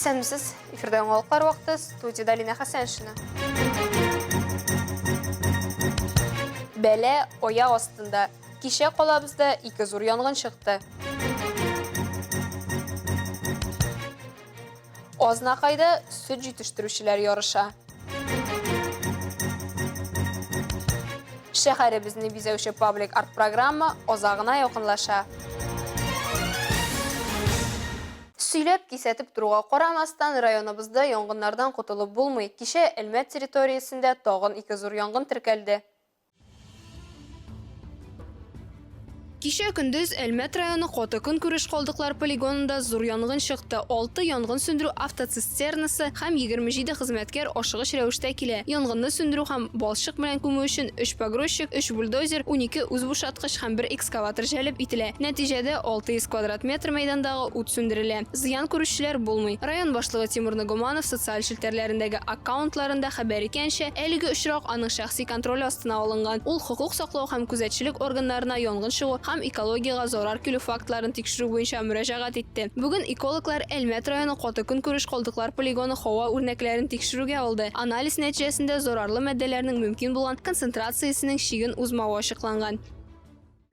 Исәнмесез, эфирдә аңлалыклар вакыты, студияда Лина Хәсәншина. Бәлә аяк астында. Кичә калабызда 2 зур янгын чыкты. Азнакайда сөт җитештерүчеләр ярыша. Шәһәребезне бизәүче паблик арт программа азагына якынлаша. Сөйләп кисәтеп торуга карамастан, районыбызда янгыннардан кутылып булмый. Кичә Әлмәт территориясендә тагын 2 зур янгын теркәлде. Кичә көндез Әлмәт районы Котыкын күреш калдыклар полигонында зур янгын чыкты. 6 янгын сөндерү автоцистернасы һәм 27 хезмәткәр ашыгыч рәвештә килә. Янгынны сөндерү һәм балчык белән күмү өчен 3 погрузчик, 3 бульдозер, 12 үзбушаткыч һәм 1 экскаватор җәлеп ителә. Нәтиҗәдә 600 квадрат метр мәйдандагы ут сүндерелә. Зыян күрүчеләр булмый. Район башлыгы Тимур Нагуманов социаль челтәрләрендәге аккаунтларында хәбәр иткәнчә, әлеге очрак аның шәхси контроль астына алынган. Ул хокук саклау һәм күзәтчелек органнарына янгын чыгу һәм экологиягә зарар килү фактларын тикшерү буенча мөрәҗәгать итте. Бүген экологлар Әлмәт районы Котыкын күреш калдыклар полигоны һава үрнәкләрен тикшерүгә алды. Анализ нәтиҗәсендә зарарлы матдәләрнең мөмкин булган концентрациясенең чиген узмавы ачыкланган.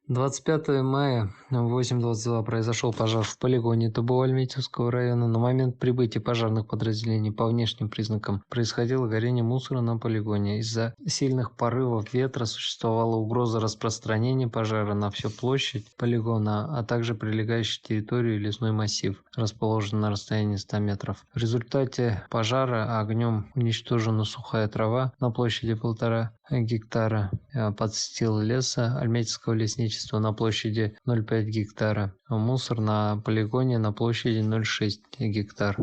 25 мая в 8:22 произошел пожар в полигоне ТБО Альметьевского района. На момент прибытия пожарных подразделений по внешним признакам происходило горение мусора на полигоне. Из-за сильных порывов ветра существовала угроза распространения пожара на всю площадь полигона, а также прилегающей территорию и лесной массив, расположенный на расстоянии 100 метров. В результате пожара огнем уничтожена сухая трава на площади 1,5 гектара, подстил леса Альметьевского лесничества на площади 0,5 гектара, а мусор на полигоне на площади 0,6 гектар.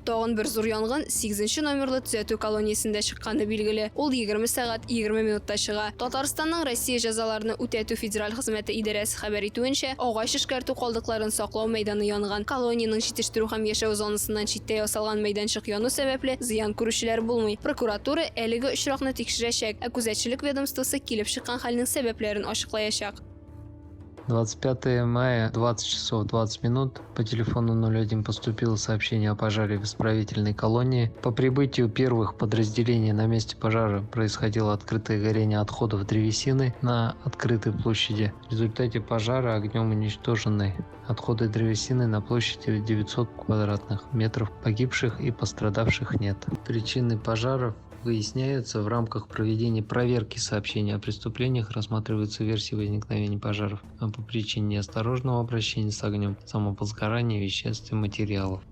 Тагын бер зур янгын 8 номерлы төзәтү колониясендә чыкканы билгеле. Ул 20 сәгать 20 минутта чыга. Татарстанның Россия җәзаларны үтәтү федераль хезмәте идарәсе хәбәр итүенчә, агач эшкәртү калдыкларын саклау мәйданы янган. Колонияның җитештерү һәм яшәү зонасыннан читтә ясалган мәйданчык яну сәбәпле зыян күрүчеләр булмый. Прокуратура әлеге очракны тикшерәчәк, ә күзәтчелек ведомствосы килеп чыккан хәлнең сәбәпләрен ачыклаячак. 25 мая, 20 часов 20 минут, по телефону 01 поступило сообщение о пожаре в исправительной колонии. По прибытию первых подразделений на месте пожара происходило открытое горение отходов древесины на открытой площади. В результате пожара огнем уничтожены отходы древесины на площади 900 квадратных метров. Погибших и пострадавших нет. Причины пожаров выясняются в рамках проведения проверки сообщений о преступлениях, рассматриваются версии возникновения пожаров по причине неосторожного обращения с огнем, самопозгорания веществ и материалов.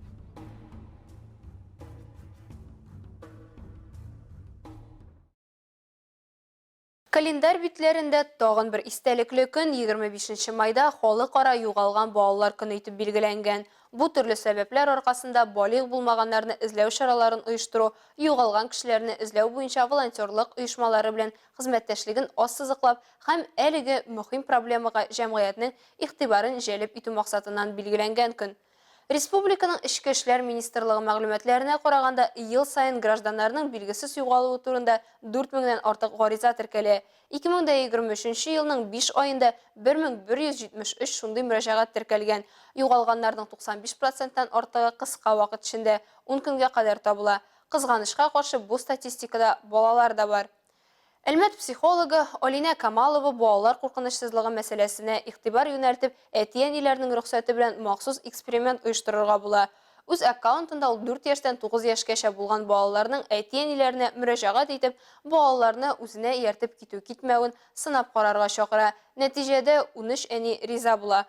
Календарь битләрендә тагын бер истәлекле көн 25 майда халыкара югалган балалар көне итеп билгеләнгән. Бу төрле сәбәпләр аркасында балиг булмаганнарны эзләү чараларын оештыру, югалган кешеләрне эзләү буенча волонтерлык оешмалары белән хезмәттәшлеген ассызыклап һәм әлеге мөһим проблемага җәмгыятьнең игътибарын җәлеп итү максатыннан билгеләнгән көн. Республиканың Эчке эшләр министрлыгы мәгълүматларына караганда, ел сайын гражданнарның билгесез югалуы турында 4000-дән артык гариза теркәлә. 2023 елның 5 аенда 1173 шундый мөрәҗәгать теркәлгән. Югалганнарның 95%-тан артыгы кыска вакыт эчендә 10 көнгә кадәр табыла. Кызганычка каршы бу статистикада балалар да бар. Әлмәт психологы Алина Камалова балалар куркынычсызлыгы мәсьәләсенә игътибар юнәлтеп, әти-әниләрнең рөхсәте белән махсус эксперимент оештырырга була. Үз аккаунтында ул 4 яшьтән 9 яшькәчә булган балаларның әти-әниләренә мөрәҗәгать итеп, балаларны үзенә ияртеп китү-китмәвен сынап карарга чакыра. Нәтиҗәдә 13 әни риза була.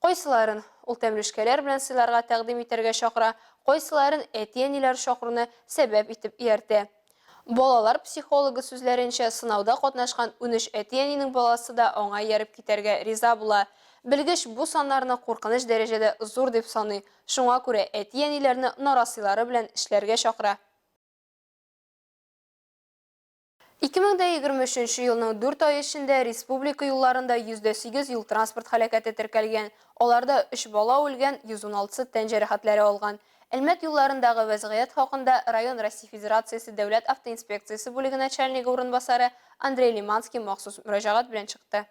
Кайсыларын ул тәмлешкәләр белән сыйларга тәкъдим итәргә чакыра, кайсыларын әти-әниләр чакыруны сәбәп итеп ияртә. Балалар психологы сүзләренчә, сынауда катнашкан 13 әти-әнинең баласы да аңа ияреп китәргә риза була. Белгеч бу саннарны куркыныч дәрәҗәдә зур дип саный. Шуңа күрә әти-әниләрне нарасыйлары белән эшләргә чакыра. 2023 елның 4 ай эчендә республика юлларында 108 юл транспорт һәлакәте теркәлгән. Аларда 3 бала үлгән, 116 тән җәрәхәтләре алган. Әлмәт юлларындагы вәзгыять хакында район Россия Федерациясе дәүләт автоинспекциясе бүлеге начальнигы урынбасары Андрей Лиманский махсус мөрәҗәгать белән чыкты.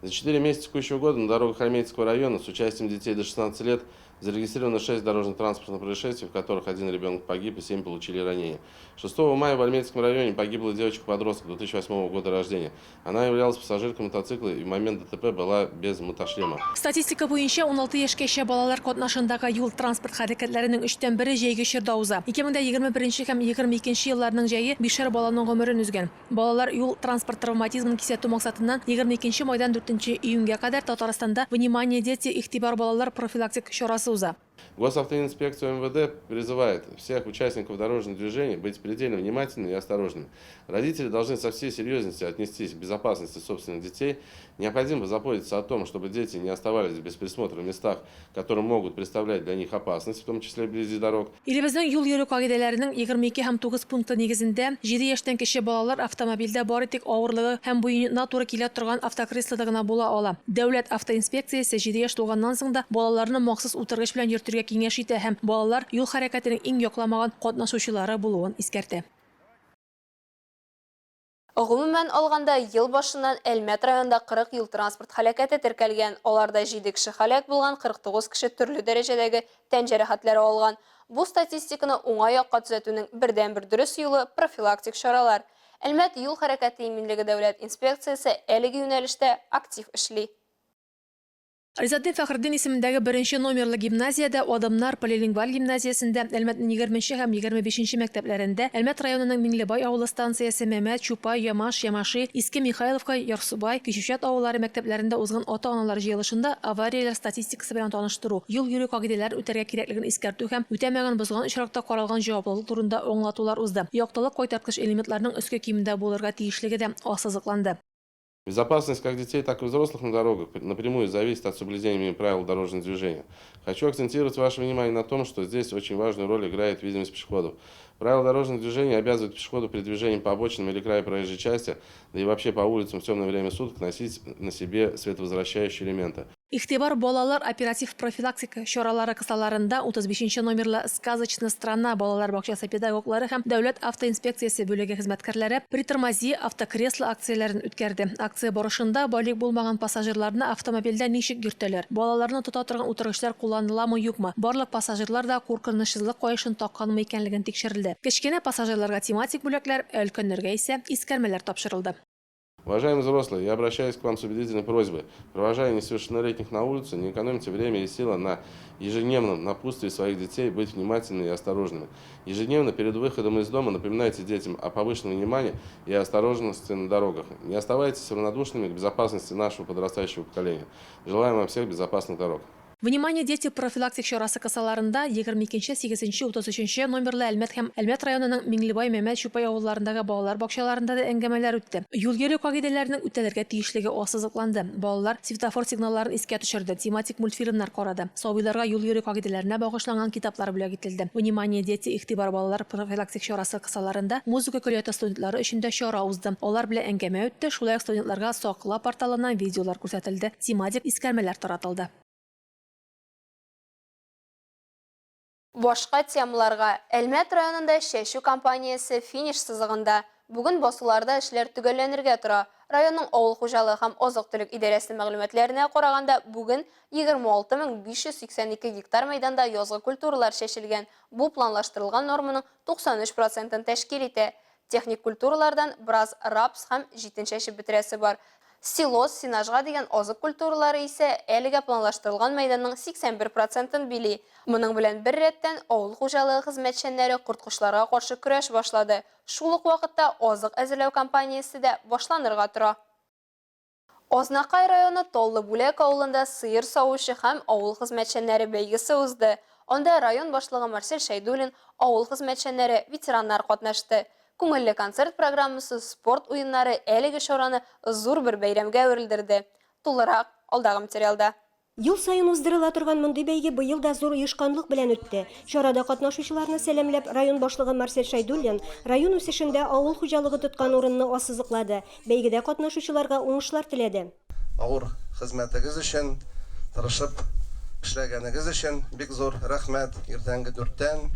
За 4 месяца текущего года на дорогах Альметьевского района с участием детей до 16 лет Зарегистрировано 6 дорожно-транспортных происшествий, в которых один ребенок погиб и 7 получили ранения. 6 мая в Альметьевском районе погибла девочка-подросток 2008 года рождения. Она являлась пассажиркой мотоцикла и в момент ДТП была без мотошлема. Статистика буенча 16 яшькәчә балалар катнашындагы юл транспорт хәрәкәтләренең 3тән 1 җәйге чорда уза. 2021 һәм 2022 елларның җәе 5 баланың гомерен үзгән. Балалар юл транспорт травматизмын кисәтү максатыннан 22 майдан 4 июньгә кадәр Татарстанда «Внимание, дети, игътибар балалар» профилактик чарасы уза. Госавтоинспекция МВД призывает всех участников дорожного движения быть предельно внимательными и осторожными. Родители должны со всей серьезностью отнестись к безопасности собственных детей. Необходимо позаботиться о том, чтобы дети не оставались без присмотра в местах, которые могут представлять для них опасность, в том числе вблизи дорог. Илебезнең юл йөрү кагыйдәләренең 22 һәм 9 пункты нигезендә 7 яшьтән кече балалар автомобильдә бары тик авырлыгы һәм буена туры килә торган автокреслода гына була ала. Дәүләт автоинспекциясе 7 яшь тулганнан соң да балаларны махсус утыргыч белән йөртергә киңәш итә һәм балалар юл хәрәкәтенең иң якламаган катнашучылары булуын искәртә. Гомумән алганда ел башыннан Әлмәт районында 40 юл транспорт һәлакәте теркәлгән. Аларда 7 кеше һәлак булган, 49 кеше төрле дәрәҗәдәге тән җәрәхәтләре алган. Бу статистиканы уңай якка төзәтүнең бердән-бер дөрес юлы профилактик чаралар. Әлмәт юл хәрәкәте иминлеге дәүләт инспекциясе әлеге юнәлештә актив эшли. Ризаддин Фәхреддин исемендәге 1 номерлы гимназиядә Адамнар полилингваль гимназиясендә Әлмәтнең 20 һәм 25 мәктәпләрендә Әлмәт районының Миңлебай авылы станциясе Мәмәт, Чупай, Ямаш, Ямаши, Иске Михайловка, Ярсубай, Кичүчәт авыллары мәктәпләрендә узган ата-аналар җыелышында авариялар статистикасы белән таныштыру, юл йөрү кагыйдәләрен үтәргә кирәклеген искәртү һәм үтәмәгән бозган очракта каралган җаваплылык турында аңлатулар узды. Яктылык кайтарткыч элементларның өске киемендә булырга тиешлеге дә ассызыкланды. Безопасность как детей, так и взрослых на дорогах напрямую зависит от соблюдения правил дорожного движения. Хочу акцентировать ваше внимание на том, что здесь очень важную роль играет видимость пешеходов. Правила дорожного движения обязывают пешеходу при движении по обочинам или краю проезжей части, да и вообще по улицам в темное время суток носить на себе световозвращающие элементы. Игътибар балалар оператив профилактика чаралары кысаларында 35 номерлы «Сказочная страна» балалар бакчасы педагоглары һәм дәүләт автоинспекциясе бүлеге хезмәткәрләре притормози автокресло акцияләрен үткәрде. Акция барышында балик булмаган пассажирларны автомобильдә ничек йөртәләр, балаларны тота торган утыргычлар кулланыламы юкмы, барлык пассажирлар да куркынычсызлык каешын такканмы икәнлеген тикшерелде. Кечкенә пассажирларга тематик бүләкләр, өлкәннәргә исә искәрмәләр тапшырылды. Уважаемые взрослые, я обращаюсь к вам с убедительной просьбой. Провожая несовершеннолетних на улицу, не экономьте время и силы на ежедневном напутствии своих детей быть внимательными и осторожными. Ежедневно перед выходом из дома напоминайте детям о повышенном внимании и осторожности на дорогах. Не оставайтесь равнодушными к безопасности нашего подрастающего поколения. Желаем вам всех безопасных дорог. Внимание, дети профилактик чарасы кысаларында 22-8-33 номерлы Әлмәт һәм Әлмәт районының Миңлебай, Мәмәт, Чупай авылларындагы балалар бакчаларында да әңгәмәләр үтте. Юл йөрү кагыйдәләренең үтәлергә тиешлеге ассызыкланды. Балалар светофор сигналларын искә төшерде, тематик мультфильмнар карады. Сабыйларга юл йөрү кагыйдәләренә багышланган китаплар бүләк ителде. Внимание, дети, игътибар балалар профилактик чарасы кысаларында музыка көллияте студентлары өчен дә чара узды. Алар белән әңгәмә үтте, шулай ук студентларга Сакла порталыннан видеолар күрсәтелде, тематик искәрмәләр таратылды. Башка темаларга Әлмәт районында чәчү кампаниясе финиш сызыгында. Бүген басуларда эшләр төгәлләнергә тора. Районның авыл хуҗалыгы һәм азык-төлек идарәсенең мәгълүматларына караганда, бүген 26582 гектар мәйданда язгы культуралар чәчелгән. Бу планлаштырылган норманың 93% тәшкил итә. Техник культуралардан бераз рапс һәм җитен чәчеп бетерәсе бар. Силоз, синажга дигән азык культуралары исә әлегә планлаштырылган мәйданның 81% били. Моның белән бер рәттән авыл хуҗалыгы хезмәтчәннәре курткычларга каршы көрәш башлады. Шул ук вакытта азык әзерләү кампаниясе дә башланырга тора. Азнакай районы Толлы Бүләк авылында сыер савучы һәм авыл хезмәтчәннәре бәйгесе узды. Анда район башлыгы Марсель Шәйдуллин, авыл хезмәтчәннәре, ветераннар катнашты. Күңелле концерт программасы, спорт уеннары әлеге чараны зур бер бәйрәмгә әверелдерде. Тулырак алдагы материалда. Ел сайын уздырыла торган мондый бәйге быел да зур оешканлык белән үтте. Чарада катнашучыларны сәламләп район башлыгы Марсель Шәйдуллин район үсешендә авыл хуҗалыгы тоткан урынны ассызыклады. Бәйгедә катнашучыларга уңышлар теләде. Авыр хезмәтегез өчен, тырышып эшләгәнегез өчен бик зур рәхмәт. Иртәнге 4-тән,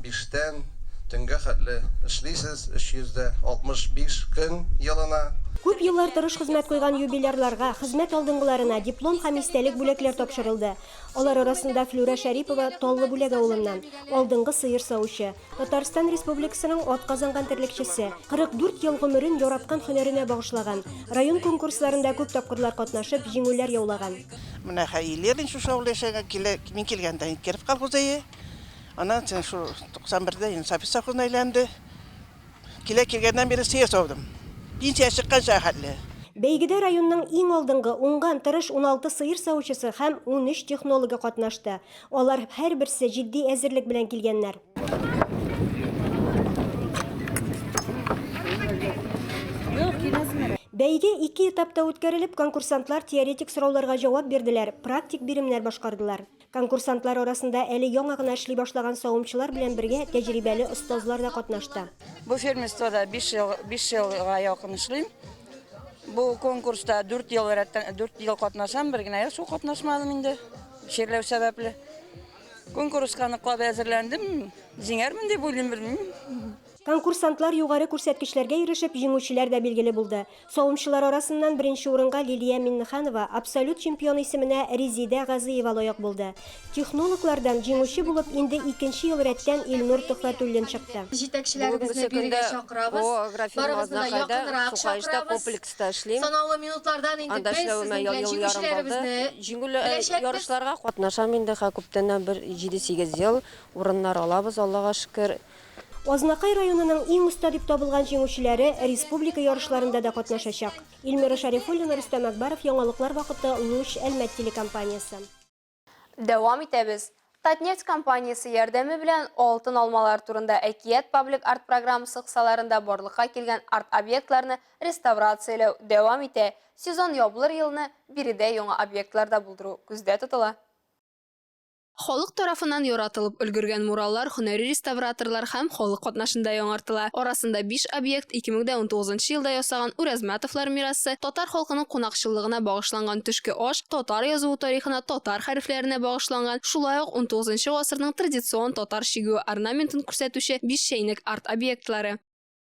5-тән Төнгә хәтле эшлисез 365 көн елына. Күп еллар тырыш хезмәт куйган юбилярларга, хезмәт алдынгыларына диплом һәм истәлек бүләкләр тапшырылды. Алар арасында Флюра Шәрипова Таллы бүләге авылыннан, алдынгы сыер саучы, Татарстан Республикасының атказанган терлекчесе, 44 ел гомерен яраткан һөнәренә багышлаган, район конкурсларында күп тапкырлар катнашып, җиңүләр яулаган. Менә хәйләрен шуша үлешәгә мин килгәндә кереп калгызые. Ана шу 91дә инсаф сахына әйләнде. Килгәннән бері сыер саудым. Пенсия чыккан шәһәрле. Бәйгедә районның иң алдынгы уңган тырыш 16 сыер саучысы һәм 13 технологы катнашты. Алар һәрберсе җитди әзерлек белән килгәннәр. Бәйге 2 этапта үткәрелеп, конкурсантлар теоретик сорауларга җавап бирделәр, практик биремнәр башкардылар. Конкурсантлар арасында әле яңа гына эшли башлаган савымчылар белән бергә тәҗрибәле остазлар да катнашты. Бу фермерствода 5 елга якын эшлим. Бу конкурста 4 ел катнашам, бер генә шул катнашмадым инде. Ширләү сәбәпле. Конкурска ныклап әзерләндем. Җиңәрмен дип уйлыйм, белмим. Конкурсантлар югары күрсәткечләргә ирешеп, җиңүчеләр дә билгеле булды. Савымчылар арасыннан беренче урынга Лилия Миннеханова, абсолют чемпион исеменә Резидә Газиева лаек булды. Технологлардан җиңүче булып инде 2нче ел рәттән Илнур Төхфәтуллин чыкты. Җитәкчеләребезне бирегә чакырабыз. Барыбызны якынрак чакырабыз. Санаулы минутлардан инде без сезнең белән җиңүчеләребезне ярышларга катнашам инде күптәннән бер 7-8 ел урыннар алабыз, Аллага шөкер. Азнакай районының иң уста дип табылган җиңүчеләре республика ярышларында да катнашачак. Илмира Шарифуллина, Рөстәм Әкбаров, Яңалыклар вакыты, Луч, Әлмәт телекомпаниясе. Дәвам итәбез. Татнефть компаниясе ярдәме белән алтын алмалар турында әкият паблик арт программасы кысаларында барлыкка килгән арт объектларны реставрацияләү дәвам итә. Сезон ябылыр елны биредә яңа объектларда булдыру күздә тотыла. Халык тарафынан яратылып өлгергән мураллар һөнәри реставраторлар һәм халык катнашында яңартыла. Арасында 5 объект 2019 елда ясаган Уразматовлар мирасы, татар халкының кунакчыллыгына багышланган төшке аш, татар язуы тарихына, татар хәрефләренә багышланган, шулай ук 19 гасырның традицион татар чигү орнаментын күрсәтүче 5 чәйнек арт объектлары.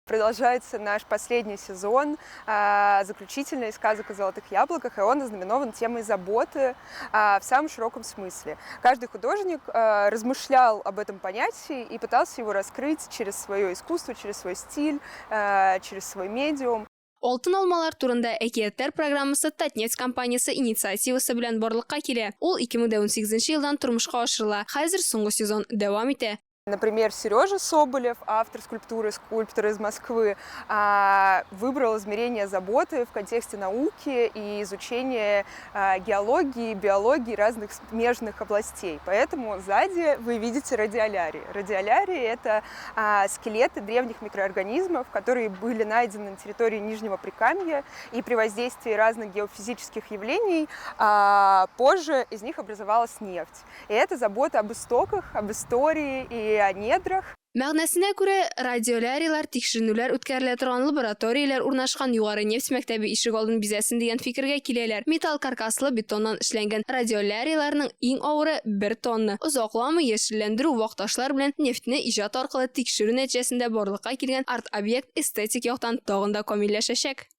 Продолжается наш последний сезон, заключительный из сказок о золотых яблоках, и он ознаменован темой заботы в самом широком смысле. Каждый художник размышлял об этом понятии и пытался его раскрыть через свое искусство, через свой стиль, через свой медиум. Алтын алмалар турында әкиятләр программасы Татнефть компаниясе инициативасы белән барлыкка килә. Ул 2018 елдан тормышка ашырыла. Хәзер соңгы сезон дәвам итә. Например, Сережа Соболев, автор скульптуры, скульптор из Москвы, выбрал измерение заботы в контексте науки и изучения геологии, биологии разных смежных областей. Поэтому сзади вы видите радиолярии. Радиолярии – это скелеты древних микроорганизмов, которые были найдены на территории Нижнего Прикамья, и при воздействии разных геофизических явлений позже из них образовалась нефть. И это забота об истоках, об истории и о недрах. Мәгънәсенә күрә, радиоляриялар тикшеренүләр үткәрелә торган лабораториялар урнашкан югары нефть мәктәбе ишек алдын бизәсен дигән фикергә киләләр. Металл каркаслы бетоннан эшләнгән радиолярияларның иң авыры 1 тонна. Озакламы яшелләндерү вакташлар белән нефтьне иҗат аркылы тикшерү нәтиҗәсендә барлыкка килгән арт-объект эстетик яктан тагын да камилләшәчәк.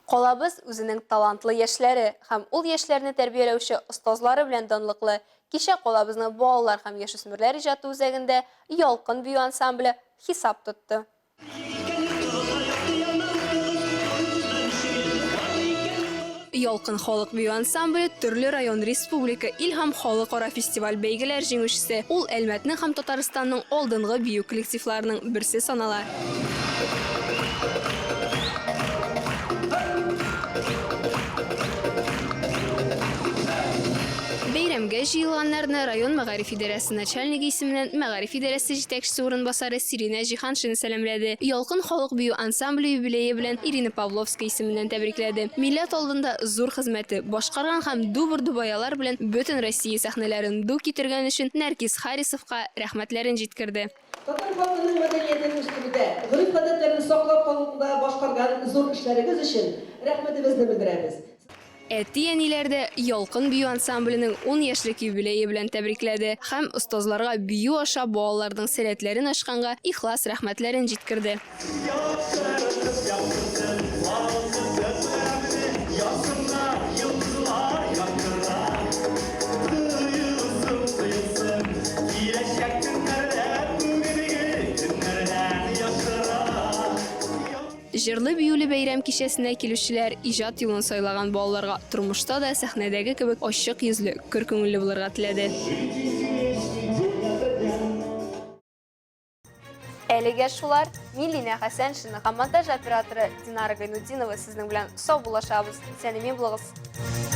Калабыз үзенең талантлы яшьләре һәм ул яшьләрне тәрбияләүче остазлары белән данлыклы. Кичә калабызның балалар һәм яшүсмерләр иҗаты үзәгендә Ялкын бию ансамбле хисап тотты. Ялкын халык бию ансамбле төрле район республика Илһам халыкара фестиваль бәйгеләр җиңүчесе. Ул Әлмәтнең һәм Татарстанның алдынгы бию коллективларының берсе санала. Бәйрәмгә җыелганнарны район мәгариф идарәсе начальнигы исеменнән мәгариф идарәсе җитәкчесе урынбасары Сирина Җиһаншина сәламләде. Ялкын халык бию ансамбле юбилее белән Ирина Павловская исеменнән тәбрикләде. Милләт алдында зур хезмәте, башкарган һәм ду-бер-дубаялар белән бөтен Россия сәхнәләрен ду китергән өчен Нәркис Харисовка рәхмәтләрен җиткерде. Татар халкының мәдәниятен үстерүдә, гореф-гадәтләрне саклап калуда башкарган зур эшләрегез өчен рәхмәтебезне белдерәбез. Әти әниләрдә Ялкын бию ансамбленең 10 яшьлек юбилее белән тәбрикләде һәм остазларга бию аша балаларның сәләтләрен ачканга ихлас рәхмәтләрен җиткерде. Җырлы биюле бәйрәм кичәсенә килүчеләр иҗат юлын сайлаган балаларга тормышта да сәхнәдәге кебек ачык йөзле, көр күңелле булырга теләде. Әлегә шулар, Миллина Хәсәншина һәм монтаж операторы Динара Гайнуддинова сезнең белән сау булашабыз. Сәламәт булыгыз.